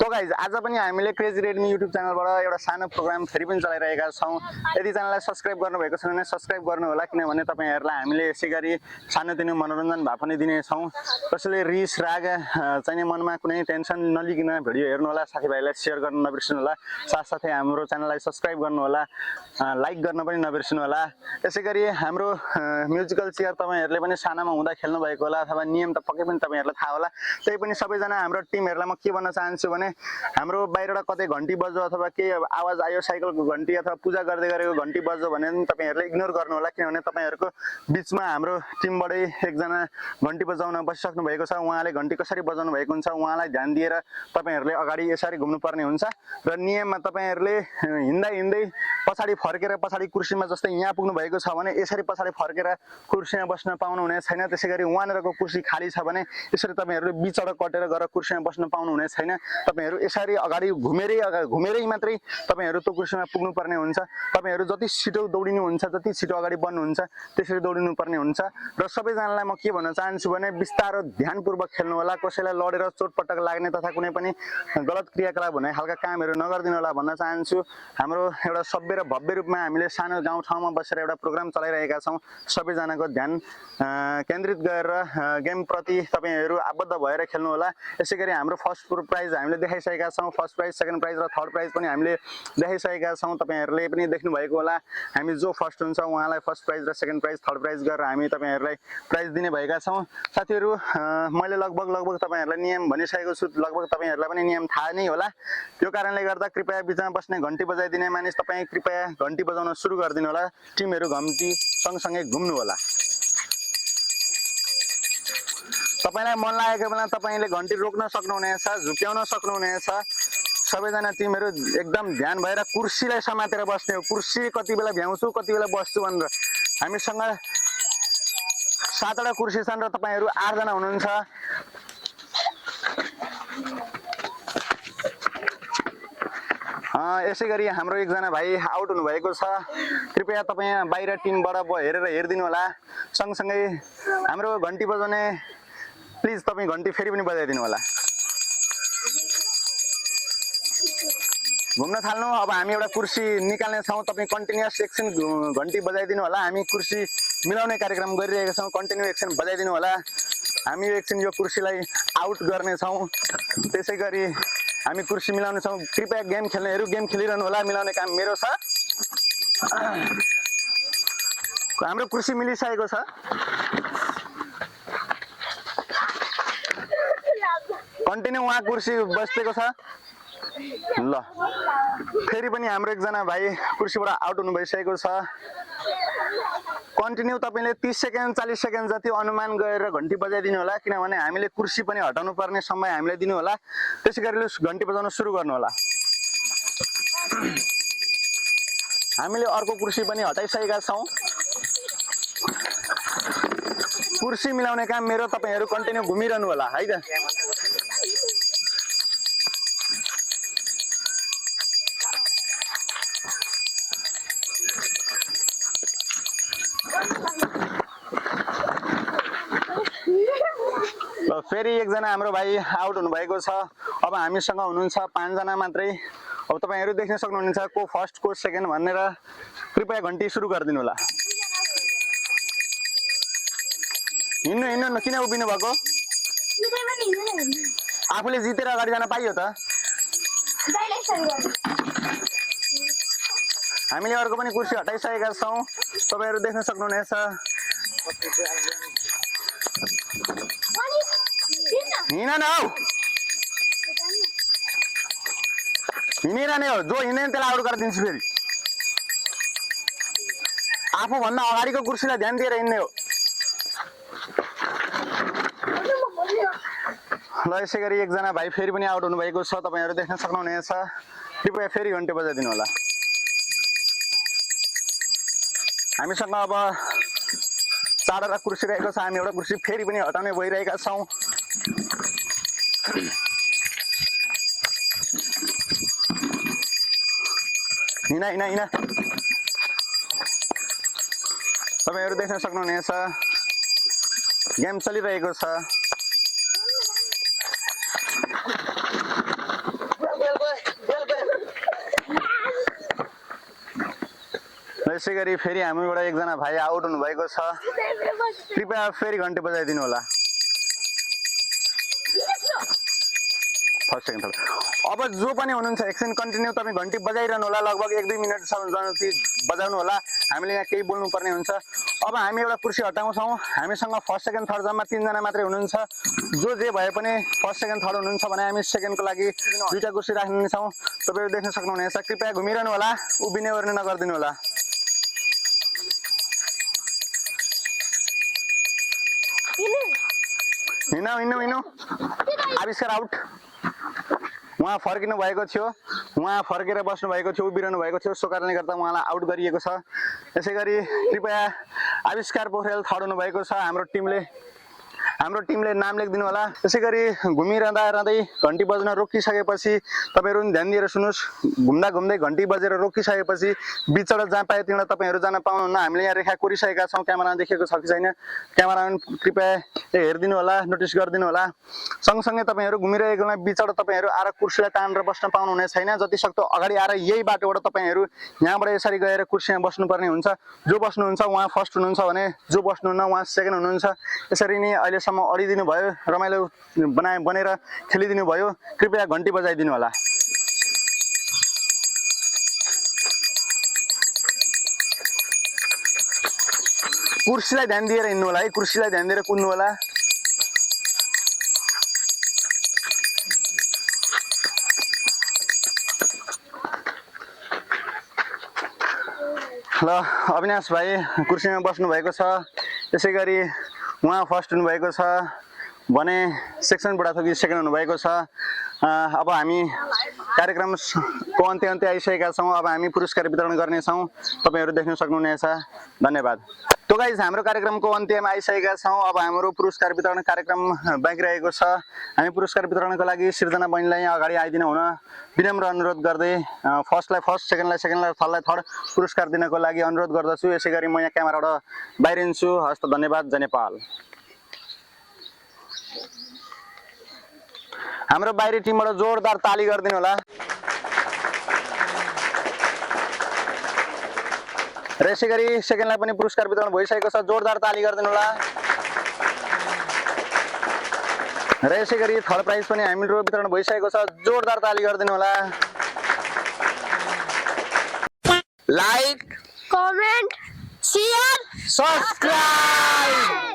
So guys आज पनि हामीले क्रेजी रेडमी युट्युब च्यानलबाट एउटा सानो प्रोग्राम फेरि पनि चलाइरहेका छौँ। यदि च्यानललाई सब्स्क्राइब गर्नुभएको छ भने सब्स्क्राइब गर्नु होला, किनभने तपाईहरुलाई हामीले यसै गरी सानोतिनो मनोरञ्जन भए पनि दिनेछौँ। त्यसैले रिस राग चाहिँ मनमा कुनै टेन्सन नलिकन भिडियो हेर्नु होला, साथीभाइलाई सेयर गर्न नबिर्सनु होला, साथसाथै हाम्रो च्यानललाई सब्स्क्राइब गर्नु होला, लाइक गर्न पनि नबिर्सनु होला। यसै गरी हाम्रो म्युजिकल चेयर तपाईहरुले पनि सानामा हुँदा खेल्नु भएको होला, अथवा नियम त पक्कै पनि तपाईहरुलाई थाहा होला। त्यही पनि सबैजना हाम्रो टिमहरुलाई म के भन्न चाहन्छु भने हाम्रो बाहिरबाट कतै घण्टी बज्यो अथवा के आवाज आयो साइकलको घण्टी अथवा पूजा गर्दै गरेको घण्टी बज्यो भने तपाईहरुले इग्नोर गर्नु होला, किनभने तपाईहरुको बीचमा हाम्रो टिमबाटै एकजना घण्टी बजाउन बसिसक्नु भएको छ। उहाँले घण्टी कसरी बजाउनु भएको हुन्छ उहाँलाई ध्यान दिएर तपाईहरुले अगाडि यसरी घुम्नु पर्ने हुन्छ र नियममा तपाईहरुले हिँड्दै हिँड्दै पछाडी फर्केर पछाडी कुर्सीमा जस्तै यहाँ पुग्नु भएको छ भने यसरी पछाडी फर्केर कुर्सीमा बस्न पाउनु हुने छैन। त्यसैगरी वहाँनेरको कुर्सी खाली छ भने यसरी तपाईहरुले बीचबाट कटेर गएर कुर्सीमा बस्न पाउनु हुने छैन। तपाईहरु यसरी अगाडि घुमेरै मात्रै तपाईहरु त्यो कुर्सीमा पुग्नु पर्ने हुन्छ। तपाईहरु जति छिटो दौडिनु हुन्छ, जति छिटो अगाडि बढ्नुहुन्छ त्यसरी दौडिनु पर्ने हुन्छ। र सबैजनालाई म के भन्न चाहन्छु भने बिस्तारो ध्यानपूर्वक खेल्नु होला, कसैलाई लडेर चोटपटक लाग्ने तथा कुनै पनि गलत क्रियाकलाप हुने खालका कामहरु नगर्दिनु होला भन्न चाहन्छु। हाम्रो एउटा सभ्य र भव्य रूपमा हामीले सानो गाउँ ठाउँमा बसेर एउटा प्रोग्राम चलाइरहेका छौँ। सबैजनाको ध्यान केन्द्रित गरेर गेम प्रति तपाईहरु आबद्ध भएर खेल्नु होला। यसैगरी हाम्रो फर्स्ट प्राइज हामीले देखाइसकेका छौँ। फर्स्ट प्राइज, सेकेन्ड प्राइज र थर्ड प्राइज पनि हामीले देखाइसकेका छौँ। तपाईहरुले पनि देख्नु भएको होला। हामी जो फर्स्ट हुन्छ उहाँलाई फर्स्ट प्राइज र सेकेन्ड प्राइज, थर्ड प्राइज गरेर हामी तपाईहरुलाई प्राइज दिने भएका छौँ। साथीहरु, मैले लगभग तपाईहरुलाई नियम भनिसकेको छु, लगभग तपाईहरुलाई पनि नियम थाहा नै होला। त्यो कारणले गर्दा कृपया बिचमा बस्ने घण्टी बजाइदिने मानिस तपाई कृपया घण्टी बजाउन सुरु गरिदिनु होला। टिमहरु घण्टी सँगसँगै घुम्नु होला। तपाईलाई मन लागेको बेला तपाईले घण्टी रोक्न सक्नुहुनेछ, झुक्याउन सक्नुहुनेछ। सबैजना टिमहरु एकदम ध्यान भएर कुर्सीलाई समातेर बस्ने हो। कुर्सी कति बेला भ्याउँछु कति बेला बस्छु भनेर। हामीसँग 7 वटा कुर्सी छन् र तपाईहरु 8 जना हुनुहुन्छ। यसैगरी हाम्रो एकजना भाइ आउट हुनु भएको छ। कृपया तपाई बाहिर टिमबाट हेरेर हेर्दिनु होला। सँगसँगै हाम्रो घण्टी बजाउने प्लिज तपाई घण्टी फेरि पनि बजाइदिनु होला। घुम्न थाल्नु। अब हामी एउटा कुर्सी निकाल्ने छौँ। तपाई कन्टिन्युअस एकछिन घण्टी बजाइदिनु होला। हामी कुर्सी मिलाउने कार्यक्रम गरिरहेका छौँ। कन्टिन्यू एकछिन बजाइदिनु होला। हामी एकछिन यो कुर्सीलाई आउट गर्ने छौँ। त्यसैगरी हामी कुर्सी मिलाउने छौँ। कृपया गेम खेल्नेहरू गेम खेलिरहनु होला। मिलाउने काम मेरो छ। हाम्रो कुर्सी मिलिसकेको छ। कन्टिन्यू उहाँ कुर्सी बसेको छ। ल फेरि पनि हाम्रो एकजना भाइ कुर्सीबाट आउट हुनु भइसकेको छ। कन्टिन्यू तपाईले 30 सेकेन्ड 40 सेकेन्ड जति अनुमान गरेर घण्टी बजाइदिनु होला, किनभने हामीले कुर्सी पनि हटाउनु पर्ने समय हामीले दिनु होला। त्यसैगरी घण्टी बजाउन सुरु गर्नु होला। हामीले अर्को कुर्सी पनि हटाइसकेका छौँ। कुर्सी मिलाउने काम मेरो। तपाईहरु कन्टिन्यू घुमिरहनु होला है त। फेरि एकजना हाम्रो भाइ आउट हुनु भएको छ। अब हामीसँग हुनुहुन्छ 5 जना मात्रै। अब तपाईहरु देख्न सक्नुहुन्छ को फर्स्ट को सेकेन्ड भनेर। कृपया घण्टी सुरु गरिदिनु होला। हिँड्नु किन उभिनु भएको? आफूले जितेर अगाडि जान पाइयो त। हामीले अर्को पनि कुर्सी हटाइसकेका छौँ। तपाईहरु देख्न सक्नुहुनेछ। हिँड न हौ, हिँडिरहने हो। जो हिँड्ने त्यसलाई आउट गरिदिन्छु। फेरि आफूभन्दा अगाडिको कुर्सीलाई ध्यान दिएर हिँड्ने हो। ल यसैगरी एकजना भाइ फेरि पनि आउट हुनु भएको छ। तपाईहरु देख्न सक्नुहुनेछ। कृपया फेरि घण्टी बजाइदिनु होला। हामीसँग अब 4 वटा कुर्सी रहेको छ। हामी एउटा कुर्सी फेरि पनि हटाउने भइरहेका छौँ। हिँड। तपाईहरु देख्न सक्नुहुनेछ गेम चलिरहेको छ। यसै गरी फेरि हामीबाट एकजना भाइ आउट हुनुभएको छ, कृपया फेरि घन्टी बजाइदिनु होला। First second third. अब जो पनि हुनुहुन्छ एकछिन कन्टिन्यू तपाईँ घन्टी बजाइरहनु होला, लगभग 1-2 मिनटसम्म जति बजाउनु होला, हामीले यहाँ केही बोल्नुपर्ने हुन्छ। अब हामी एउटा कुर्सी हटाउँछौँ, हामीसँग फर्स्ट सेकेन्ड थर्ड जम्मा 3 जना मात्रै हुनुहुन्छ। जो जे भए पनि फर्स्ट सेकेन्ड थर्ड हुनुहुन्छ भने हामी सेकेन्डको लागि 2टा कुर्सी राख्नेछौँ। तपाईँहरू देख्न सक्नुहुनेछ, कृपया घुमिरहनु होला, उभिने ओर्ने नगरिदिनु होला। हिँड्नु आविष्कार आउट। उहाँ फर्किनु भएको थियो, उहाँ फर्केर बस्नु भएको थियो, उभिरहनु भएको थियो, सो कारणले गर्दा उहाँलाई आउट गरिएको छ। यसै गरी कृपया आविष्कार पोखरेल थर्ड हुनुभएको छ। हाम्रो टिमले नाम लेखिदिनु होला। त्यसै गरी घुमिरहँदै घन्टी बज्न रोकिसकेपछि तपाईँहरू पनि ध्यान दिएर सुन्नुहोस्, घुम्दा घुम्दै घन्टी बजेर रोकिसकेपछि बिचबाट जहाँ पायो त्यहाँ तपाईँहरू जान पाउनुहुन्न। हामीले यहाँ रेखा कोरिसकेका छौँ, क्यामेरामा देखेको छ कि छैन, क्यामेराम्यान कृपया हेरिदिनु होला, नोटिस गरिदिनु होला। सँगसँगै तपाईँहरू घुमिरहेकोमा बिचबाट तपाईँहरू आएर कुर्सीलाई तानेर बस्न पाउनुहुने छैन। जतिसक्दो अगाडि आएर यही बाटोबाट तपाईँहरू यहाँबाट यसरी गएर कुर्सीमा बस्नुपर्ने हुन्छ। जो बस्नुहुन्छ उहाँ फर्स्ट हुनुहुन्छ भने जो बस्नुहुन्न उहाँ सेकेन्ड हुनुहुन्छ। यसरी नै अहिलेसम्म अडिदिनु भयो, रमाइलो बनेर खेलिदिनु भयो। कृपया घन्टी बजाइदिनु होला। कुर्सीलाई ध्यान दिएर हिँड्नु होला है, कुर्सीलाई ध्यान दिएर कुद्नु होला। ल अविनाश भाइ कुर्सीमा बस्नु भएको छ। त्यसै गरी उहाँ फर्स्ट हुनुभएको छ भने सेक्सन बुढाथोकी सेकेन्ड हुनुभएको छ। अब हामी कार्यक्रमको अन्त्य आइसकेका छौँ। अब हामी पुरस्कार वितरण गर्नेछौँ, तपाईँहरू देख्न सक्नुहुनेछ। धन्यवाद। तो गाइज हाम्रो कार्यक्रमको अन्त्यमा आइसकेका छौँ। अब हाम्रो पुरस्कार वितरण कार्यक्रम बाँकी रहेको छ। हामी पुरस्कार वितरणको लागि सृजना बहिनीलाई अगाडि आइदिनु हुन विनम्र अनुरोध गर्दै फर्स्टलाई फर्स्ट, सेकेन्डलाई सेकेन्ड, थर्डलाई थर्ड पुरस्कार दिनको लागि अनुरोध गर्दछु। यसै गरी म यहाँ क्यामेराबाट बाहिरिन्छु। हस्त, धन्यवाद। जय नेपाल। हाम्रो बाहिरी टिमबाट जोरदार ताली गरिदिनु होला। र यसै गरी सेकेन्डलाई पनि पुरस्कार वितरण भइसकेको छ, जोरदार ताली गरिदिनु होला। र यसै गरी थर्ड प्राइज पनि हाम्रो वितरण भइसकेको छ, जोरदार ताली गरिदिनु होला। Like, comment, share, subscribe.